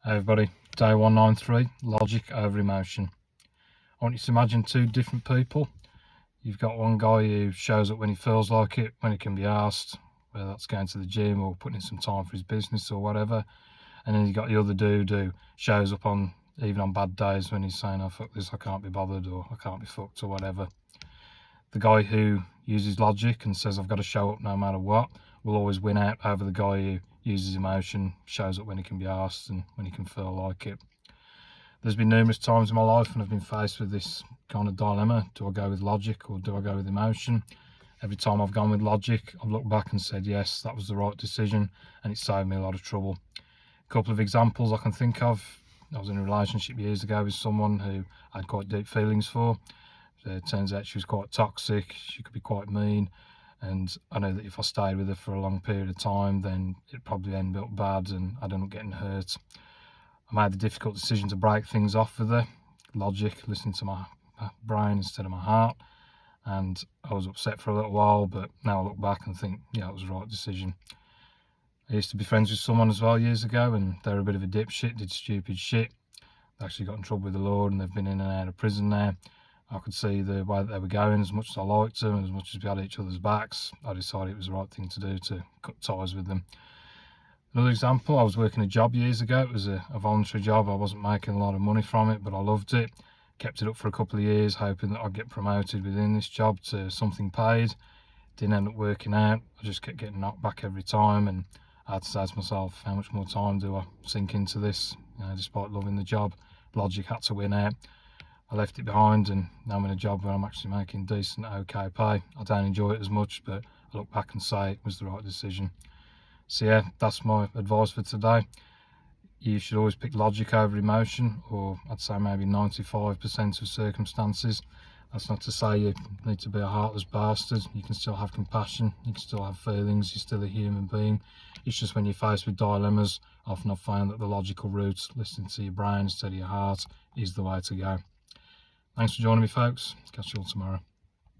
Hey everybody, day 193, logic over emotion. I want you to imagine two different people. You've got one guy who shows up when he feels like it, when he can be asked, whether that's going to the gym or putting in some time for his business or whatever. And then you've got the other dude who shows up on even on bad days when he's saying, oh fuck this, I can't be bothered, or I can't be fucked, or whatever. The guy who uses logic and says I've got to show up no matter what will always win out over the guy who uses emotion, shows up when he can be asked and when he can feel like it. There's been numerous times in my life when I've been faced with this kind of dilemma. Do I go with logic or do I go with emotion? Every time I've gone with logic, I've looked back and said, yes, that was the right decision, and it saved me a lot of trouble. A couple of examples I can think of. I was in a relationship years ago with someone who I had quite deep feelings for. It turns out she was quite toxic, she could be quite mean, and I know that if I stayed with her for a long period of time, then it'd probably end up bad and I'd end up getting hurt. I made the difficult decision to break things off with her. Logic, listening to my brain instead of my heart, and I was upset for a little while, but now I look back and think, yeah, it was the right decision. I used to be friends with someone as well years ago, and they were a bit of a dipshit, did stupid shit. They actually got in trouble with the law and they've been in and out of prison now. I could see the way that they were going. As much as I liked them, as much as we had each other's backs, I decided it was the right thing to do to cut ties with them. Another example, I was working a job years ago. It was a voluntary job. I wasn't making a lot of money from it, but I loved it. Kept it up for a couple of years, hoping that I'd get promoted within this job to something paid. Didn't end up working out. I just kept getting knocked back every time, and I had to say to myself, how much more time do I sink into this? Despite loving the job, logic had to win out. I left it behind, and now I'm in a job where I'm actually making decent, okay pay. I don't enjoy it as much, but I look back and say it was the right decision. So yeah, that's my advice for today. You should always pick logic over emotion, or I'd say maybe 95% of circumstances. That's not to say you need to be a heartless bastard. You can still have compassion, you can still have feelings, you're still a human being. It's just when you're faced with dilemmas, often I've found that the logical route, listening to your brain instead of your heart, is the way to go. Thanks for joining me, folks. Catch you all tomorrow.